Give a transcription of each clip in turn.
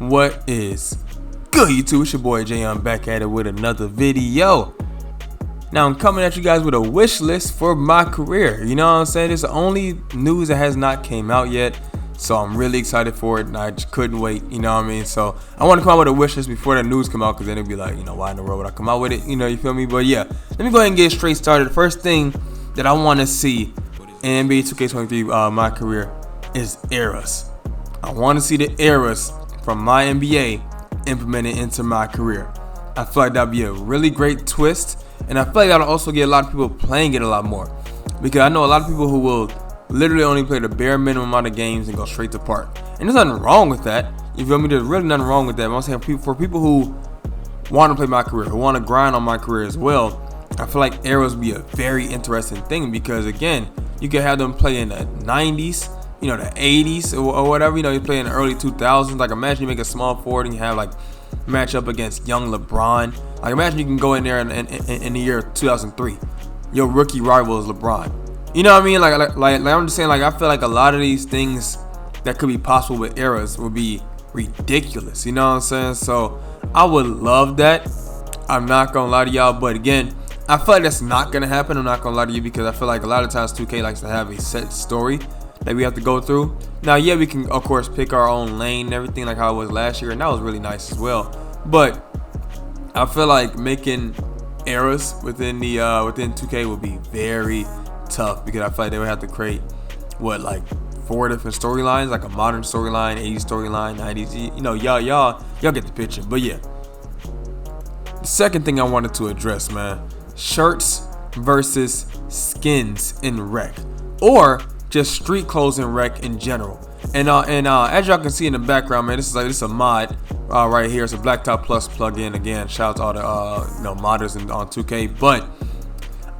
What is good, YouTube? It's your boy Jay. I'm back at it with another video. Now I'm coming at you guys with a wish list for my career. You know what I'm saying? It's the only news that has not came out yet, so I'm really excited for it and I just couldn't wait. You know what I mean? So I want to come out with a wish list before the news come out, because then it'd be like, you know, why in the world would I come out with it? You know, you feel me? But yeah, let me go ahead and get straight started. The first thing that I want to see in NBA 2k23 my career is eras. I want to see the eras from my NBA implemented into my career. I feel like that'd be a really great twist, and I feel like that'll also get a lot of people playing it a lot more, because I know a lot of people who will literally only play the bare minimum amount of games and go straight to park, and there's nothing wrong with that. You feel me? There's really nothing wrong with that. But I'm saying for people who want to play my career, who want to grind on my career as well, I feel like eras would be a very interesting thing, because again, you can have them play in the 90s, you know, the 80s or whatever. You know, you play in the early 2000s. Like, imagine you make a small forward and you have like match up against young LeBron. Like, imagine you can go in there in the year 2003. Your rookie rival is LeBron. You know what I mean? Like I'm just saying, like, I feel like a lot of these things that could be possible with eras would be ridiculous. You know what I'm saying? So I would love that. I'm not gonna lie to y'all, but again, I feel like that's not gonna happen. I'm not gonna lie to you, because I feel like a lot of times 2K likes to have a set story that we have to go through. Now, yeah, we can of course pick our own lane and everything, like how it was last year, and that was really nice as well. But I feel like making eras within the within 2K would be very tough, because I feel like they would have to create what, like 4 different storylines, like a modern storyline, 80s storyline, 90s. You know, y'all get the picture. But yeah, the second thing I wanted to address, man, shirts versus skins in rec, or just street clothes in rec in general. And as y'all can see in the background, man, this is a mod right here. It's a Blacktop Plus plugin. Again, shout out to all the modders on 2K. But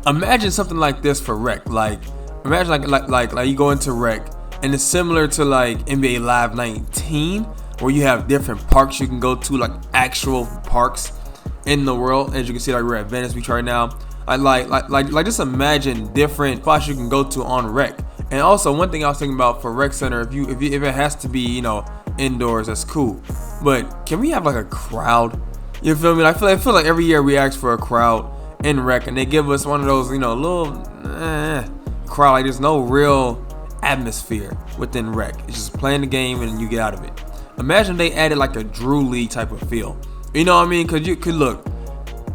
imagine something like this for rec. Like, imagine like you go into rec and it's similar to like NBA Live 19, where you have different parks you can go to, like actual parks in the world. As you can see, like we're at Venice Beach right now. Like just imagine different spots you can go to on rec. And also, one thing I was thinking about for rec center, if it has to be, you know, indoors, that's cool. But can we have like a crowd? You feel me? I feel like every year we ask for a crowd in rec, and they give us one of those, you know, little crowd. Like, there's no real atmosphere within rec. It's just playing the game and you get out of it. Imagine they added like a Drew League type of feel. You know what I mean? Cause you could look.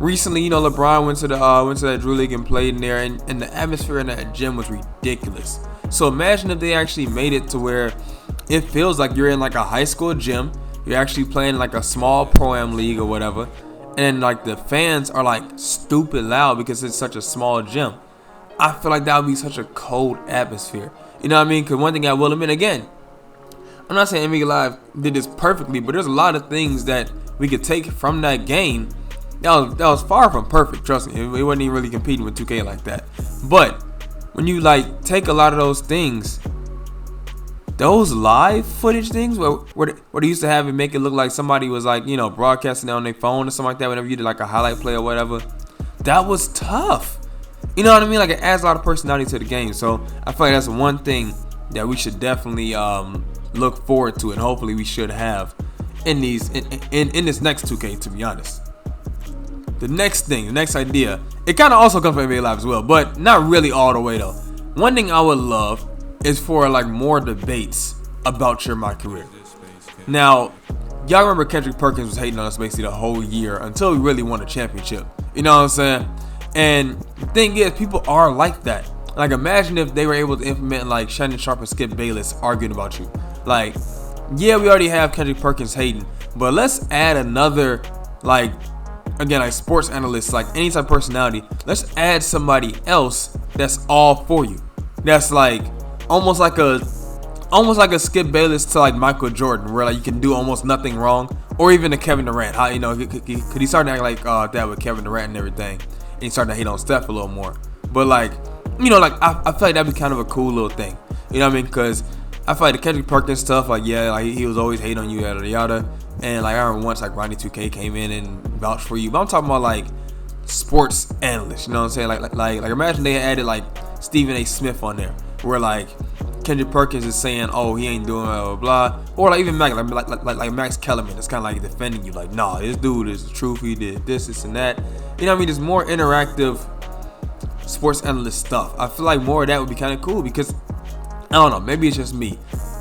Recently, you know, LeBron went to that Drew League and played in there, and the atmosphere in that gym was ridiculous. So imagine if they actually made it to where it feels like you're in like a high school gym. You're actually playing like a small pro-am league or whatever, and like the fans are like stupid loud because it's such a small gym. I feel like that would be such a cold atmosphere. You know what I mean? Because one thing I will admit, again, I'm not saying NBA Live did this perfectly, but there's a lot of things that we could take from that game that was far from perfect. Trust me, it wasn't even really competing with 2K like that. But when you like take a lot of those things, those live footage things where they used to have it make it look like somebody was like, you know, broadcasting on their phone or something like that, whenever you did like a highlight play or whatever, that was tough. You know what I mean? Like, it adds a lot of personality to the game. So I feel like that's one thing that we should definitely look forward to, and hopefully we should have in this next 2K, to be honest. The next idea, it kind of also comes from NBA Live as well, but not really all the way though. One thing I would love is for like more debates about my career. Now, y'all remember Kendrick Perkins was hating on us basically the whole year until we really won a championship. You know what I'm saying? And the thing is, people are like that. Like, imagine if they were able to implement like Shannon Sharpe and Skip Bayless arguing about you. Like, yeah, we already have Kendrick Perkins hating, but let's add another, like, again, like sports analysts, like any type of personality. Let's add somebody else that's all for you. That's like almost like a Skip Bayless to like Michael Jordan, where like you can do almost nothing wrong, or even a Kevin Durant. How, you know, could he started to act like that with Kevin Durant and everything, and he started to hate on Steph a little more. But like, you know, like I feel like that'd be kind of a cool little thing. You know what I mean? Because I feel like the Kendrick Perkins stuff, like, yeah, like he was always hating on you, yada yada. And like, I remember once like Rodney 2K came in and vouched for you. But I'm talking about like sports analysts, you know what I'm saying? Like imagine they added like Stephen A. Smith on there, where like Kendrick Perkins is saying, oh, he ain't doing blah, blah, blah. Or like even like Max Kellerman is kind of like defending you. Like, nah, this dude is the truth. He did this, and that. You know what I mean? There's more interactive sports analyst stuff. I feel like more of that would be kind of cool because, I don't know, maybe it's just me.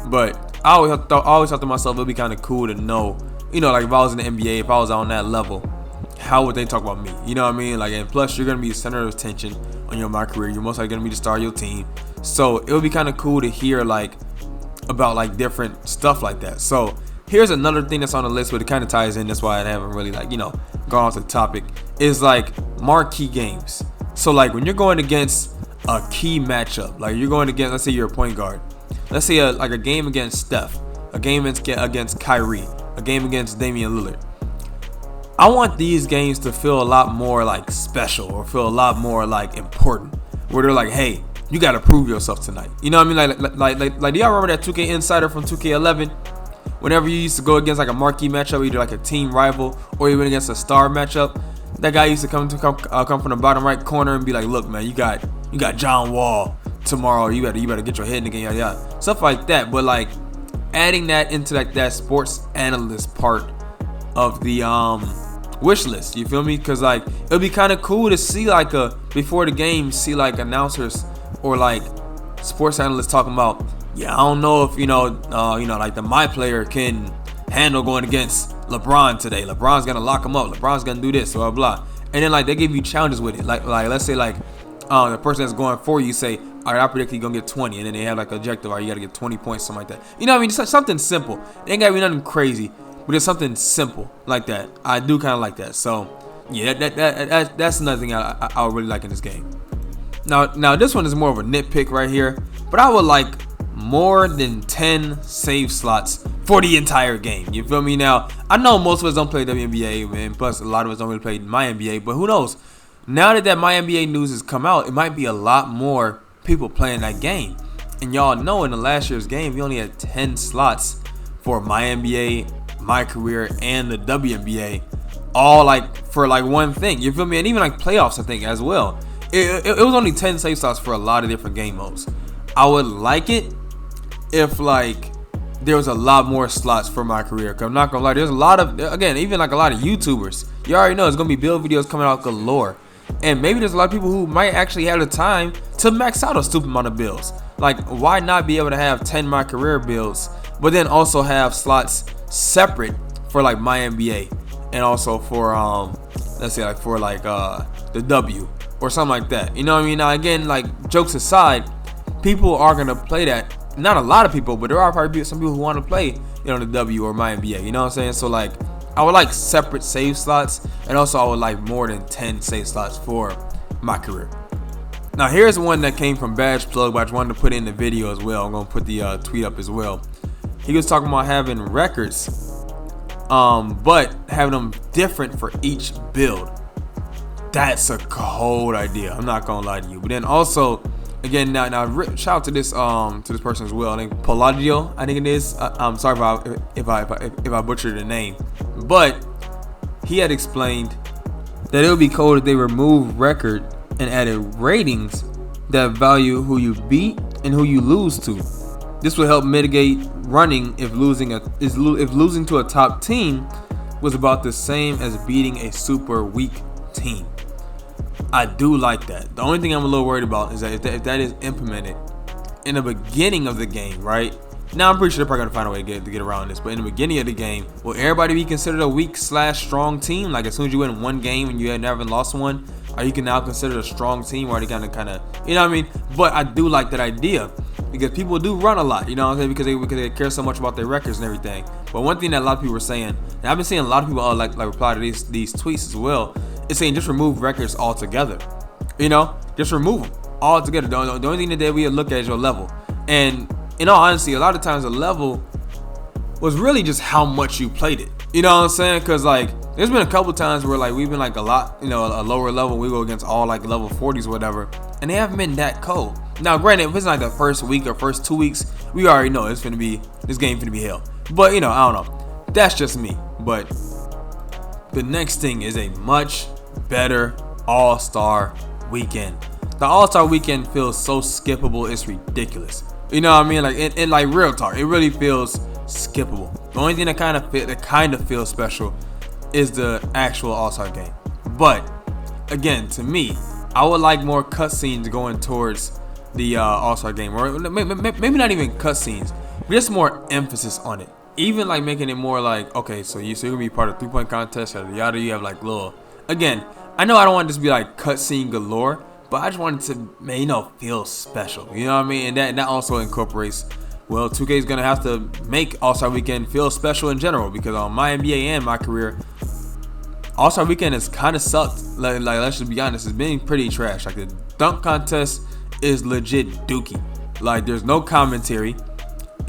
But I always thought to myself, it would be kind of cool to know, you know, like if I was in the NBA, if I was on that level, how would they talk about me? You know what I mean? Like, and plus you're going to be the center of attention on your MyCareer. You're most likely going to be the star of your team. So it would be kind of cool to hear like about like different stuff like that. So here's another thing that's on the list, but it kind of ties in. That's why I haven't really like, you know, gone off the topic, is like marquee games. So like when you're going against a key matchup, like you're going against, let's say you're a point guard. Let's say like a game against Steph, a game against Kyrie, a game against Damian Lillard. I want these games to feel a lot more like special or feel a lot more like important, where they're like, hey, you got to prove yourself tonight. You know what I mean? Like do y'all remember that 2K Insider from 2K11? Whenever you used to go against like a marquee matchup, either like a team rival or even against a star matchup, that guy used to come from the bottom right corner and be like, look, man, you got John Wall tomorrow. You better get your head in the game, yada yada, stuff like that. But like adding that into like that sports analyst part of the wish list, you feel me? Because like it'll be kind of cool to see like before the game, see like announcers or like sports analysts talking about, yeah, I don't know if like the my player can handle going against LeBron today. LeBron's gonna lock him up. LeBron's gonna do this, blah blah. And then like they give you challenges with it. Like let's say like the person that's going for you say, all right, I predict you're gonna get 20, and then they have like an objective, or you gotta get 20 points, something like that. You know what I mean? Just something simple. It ain't gotta be nothing crazy, but it's something simple like that. I do kind of like that. So yeah, that's another thing I would really like in this game. Now this one is more of a nitpick right here, but I would like more than 10 save slots for the entire game. You feel me? Now I know most of us don't play WNBA, man. Plus a lot of us don't really play my NBA, but who knows? Now that my NBA news has come out, it might be a lot more people playing that game. And y'all know in the last year's game, we only had 10 slots for my NBA, MyCareer, and the WNBA, all like for like one thing. You feel me? And even like playoffs, I think as well. It was only 10 save slots for a lot of different game modes. I would like it if like there was a lot more slots for MyCareer. Cause I'm not gonna lie, there's a lot of, again, even like a lot of YouTubers. You already know it's gonna be build videos coming out galore. And maybe there's a lot of people who might actually have the time to max out a stupid amount of builds. Like, why not be able to have 10 MyCareer builds, but then also have slots separate for like my NBA and also for let's say like for like the W or something like that. You know what I mean? Now again, like jokes aside, people are gonna play that. Not a lot of people, but there are probably some people who want to play, you know, the W or my NBA. You know what I'm saying? So like, I would like separate save slots, and also I would like more than 10 save slots for MyCareer. Now here's one that came from Badge Plug, but I just wanted to put it in the video as well. I'm gonna put the tweet up as well. He was talking about having records, but having them different for each build. That's a cold idea. I'm not gonna lie to you. But then also, again, now shout out to this person as well. I think Palladio, I think it is. I'm sorry if I butchered the name, but he had explained that it would be cool if they remove record and added ratings that value who you beat and who you lose to. This will help mitigate running if losing to a top team was about the same as beating a super weak team. I do like that. The only thing I'm a little worried about is that if that is implemented in the beginning of the game, right? Now I'm pretty sure they're probably gonna find a way to get around this, but in the beginning of the game, will everybody be considered a weak/strong team? Like as soon as you win one game and you had never lost one, are you can now consider a strong team, or are they kind of, you know what I mean? But I do like that idea because people do run a lot, you know what I'm saying? Because they care so much about their records and everything. But one thing that a lot of people are saying, and I've been seeing a lot of people like reply to these tweets as well, is saying just remove records altogether. You know, just remove them altogether. The only thing that we look at is your level. And in all honesty, a lot of times the level was really just how much you played it. You know what I'm saying? Because like there's been a couple times where like we've been like a lot, you know, a lower level. We go against all like level 40s or whatever, and they haven't been that cold. Now, granted, if it's like the first week or first 2 weeks, we already know this game finna be hell. But you know, I don't know. That's just me. But the next thing is a much better All-Star weekend. The All-Star weekend feels so skippable, it's ridiculous. You know what I mean? Like, in like real talk, it really feels skippable. The only thing that kind of feels special is the actual All-Star game. But again, to me, I would like more cutscenes going towards the All-Star game, or maybe not even cutscenes, but just more emphasis on it. Even like making it more like, okay, so you're gonna be part of 3-point contest, or yada. You have like little. Again, I know I don't want this to be like cutscene galore, but I just want it to, feel special. You know what I mean? And that also incorporates. Well, 2K is gonna have to make All-Star Weekend feel special in general, because on my NBA and my career, All-Star Weekend has kind of sucked. Like let's just be honest, it's been pretty trash. Like the dunk contest is legit dookie. Like there's no commentary,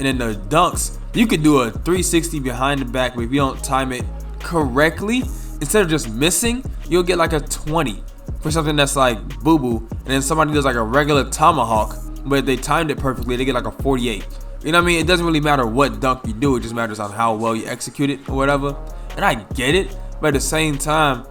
and then the dunks, you could do a 360 behind the back, but if you don't time it correctly, instead of just missing, you'll get like a 20 for something that's like boo-boo, and then somebody does like a regular tomahawk, but if they timed it perfectly, they get like a 48. You know what I mean? It doesn't really matter what dunk you do, it just matters on how well you execute it or whatever. And I get it, but at the same time,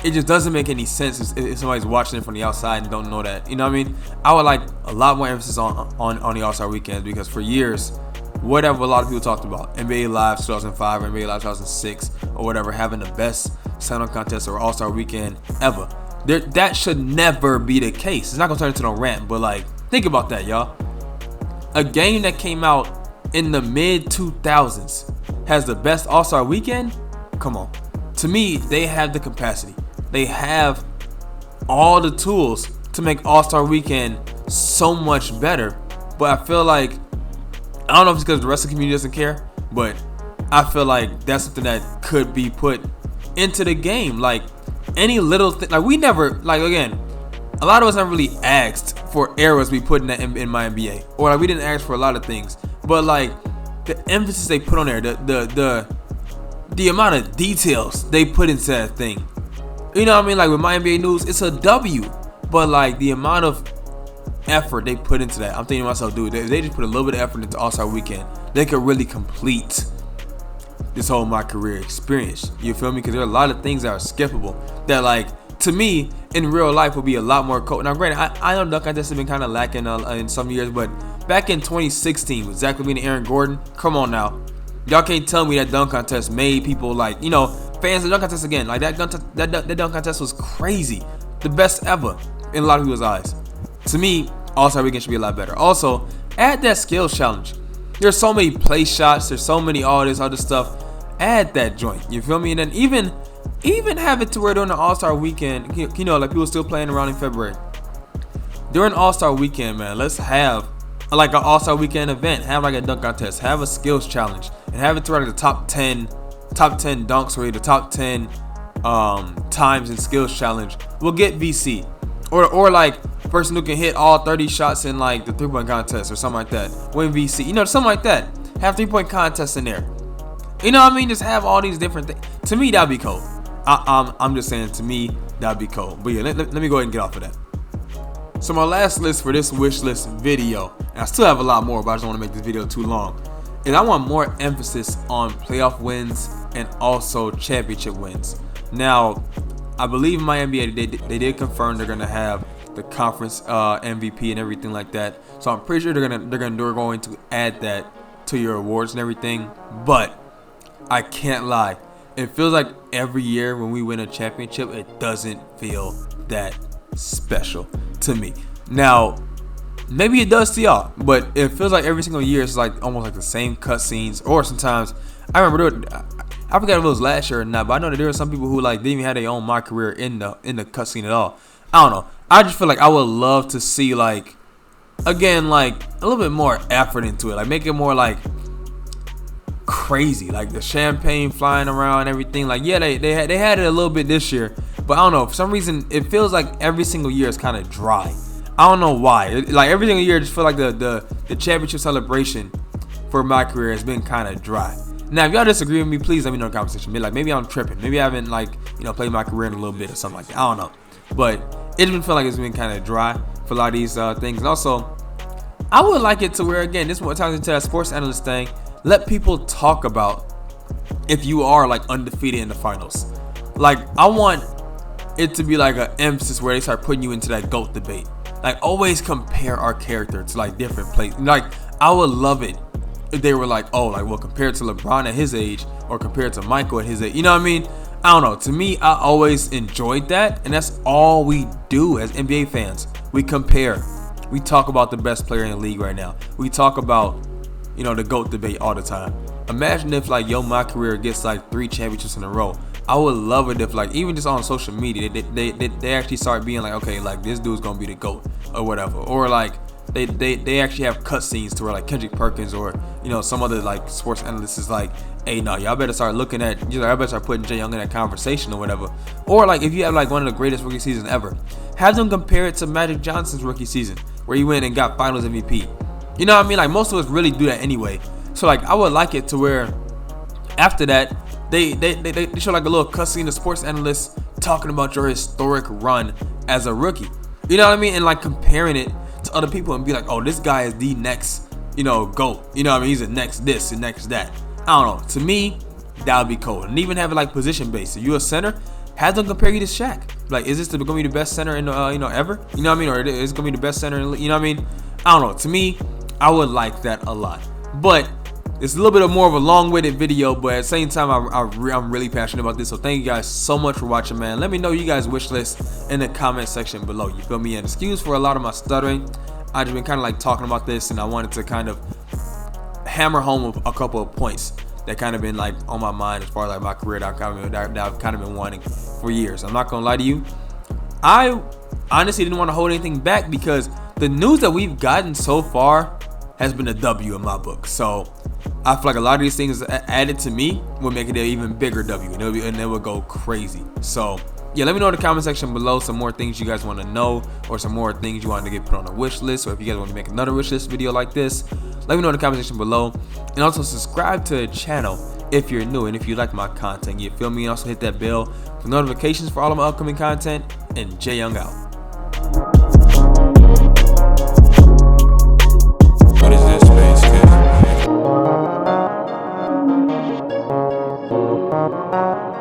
it just doesn't make any sense if somebody's watching it from the outside and don't know that. You know what I mean? I would like a lot more emphasis on the All-Star Weekend, because for years, whatever a lot of people talked about, NBA Live 2005 or NBA Live 2006 or whatever, having the best sign-on contest or All-Star Weekend ever. That should never be the case. It's not gonna turn into no rant, but like, think about that, y'all. A game that came out in the mid 2000s has the best All-Star Weekend? Come on. To me, they have the capacity. They have all the tools to make All-Star Weekend so much better. But I feel like, I don't know if it's because the rest of the community doesn't care, but I feel like that's something that could be put into the game. Like any little thing, like we never, like again, a lot of us never really asked for errors we put in my NBA, or like we didn't ask for a lot of things, but like the emphasis they put on there, the amount of details they put into that thing. You know what I mean? Like with my NBA news, it's a W, but like the amount of effort they put into that, I'm thinking to myself, dude, if they just put a little bit of effort into All-Star Weekend, they could really complete this whole my career experience. You feel me? Because there are a lot of things that are skippable that, like, to me in real life would be a lot more cool. Now granted, I know dunk contests have been kind of lacking in some years, but back in 2016 with Zach LaVine and Aaron Gordon, come on now, y'all can't tell me that dunk contest made people, like, fans of dunk contest again. Like that dunk contest was crazy, the best ever in a lot of people's eyes. To me, All-Star Weekend should be a lot better. Also, add that skills challenge. There's so many play shots, there's so many all this other stuff. Add that joint, you feel me? And then even have it to where during the All-Star Weekend, like people still playing around in February. During All-Star Weekend, man, let's have like an All-Star Weekend event. Have like a dunk contest, have a skills challenge, and have it to where like the top 10 dunks or the top 10 times in skills challenge will get VC. Or like person who can hit all 30 shots in like the 3-point contest or something like that, win VC. Something like that. Have 3-point contests in there. You know what I mean? Just have all these different things. To me, that'd be cool. I'm just saying, to me, that'd be cool. But yeah, let me go ahead and get off of that. So my last list for this wish list video, and I still have a lot more, but I just don't want to make this video too long, is I want more emphasis on playoff wins and also championship wins. Now, I believe my NBA, they did confirm they're gonna have the conference MVP and everything like that. So I'm pretty sure they're going to add that to your awards and everything. But I can't lie, it feels like every year when we win a championship, it doesn't feel that special to me. Now, maybe it does to y'all, but it feels like every single year it's like almost like the same cutscenes. Or sometimes, I remember I forgot if it was last year or not, but I know that there are some people who like didn't even have their own my career in the cutscene at all. I don't know. I just feel like I would love to see, like, again, like a little bit more effort into it, like make it more like crazy, like the champagne flying around and everything. Like, yeah, they had it a little bit this year, but I don't know, for some reason it feels like every single year is kind of dry. I don't know why. Like every single year, I just feel like the championship celebration for my career has been kind of dry. Now, if y'all disagree with me, please let me know in the comment section. Maybe I'm tripping. Maybe I haven't played my career in a little bit or something like that. I don't know. But it's been feeling like it's been kind of dry for a lot of these things. And also, I would like it to where, again, this is what ties into that sports analyst thing. Let people talk about if you are like undefeated in the finals. Like, I want it to be like an emphasis where they start putting you into that GOAT debate. Like, always compare our character to like different places. Like, I would love it if they were like, oh, like, well, compared to LeBron at his age or compared to Michael at his age. You know what I mean? I don't know. To me, I always enjoyed that, and that's all we do as NBA fans. We compare. We talk about the best player in the league right now. We talk about, you know, the GOAT debate all the time. Imagine if like My Career gets like 3 championships in a row. I would love it if like even just on social media they actually start being like, okay, like this dude's gonna be the GOAT or whatever, or like they actually have cutscenes to where like Kendrick Perkins or, you know, some other like sports analyst is like, hey, no, y'all better start looking at, you know, y'all better start putting Jay Young in that conversation or whatever. Or like if you have like one of the greatest rookie seasons ever, have them compare it to Magic Johnson's rookie season where he went and got Finals MVP. You know what I mean? Like most of us really do that anyway. So like I would like it to where after that they show like a little cutscene of sports analysts talking about your historic run as a rookie. You know what I mean? And like comparing it to other people and be like, oh, this guy is the next, you know, GOAT. You know what I mean? He's the next this and next that. I don't know. To me, that would be cool. And even have it like position based. If you're a center, have them compare you to Shaq. Like, is this going to be the best center in you know, ever? You know what I mean? Or is it going to be the best center in, you know what I mean? I don't know. To me, I would like that a lot. But it's a little bit of more of a long-winded video, but at the same time, I'm really passionate about this. So thank you guys so much for watching, man. Let me know you guys' wish list in the comment section below. You feel me? And excuse for a lot of my stuttering. I've just been kind of like talking about this, and I wanted to kind of hammer home a couple of points that kind of been like on my mind as far as like my career that I've kind of been wanting for years. I'm not gonna lie to you. I honestly didn't want to hold anything back because the news that we've gotten so far has been a W in my book. So I feel like a lot of these things added to me will make it an even bigger W, and it will go crazy. So yeah, let me know in the comment section below some more things you guys want to know, or some more things you want to get put on a wish list, or if you guys want to make another wish list video like this, let me know in the comment section below. And also subscribe to the channel if you're new and if you like my content. You feel me? And also hit that bell for notifications for all of my upcoming content. And Jay Young out.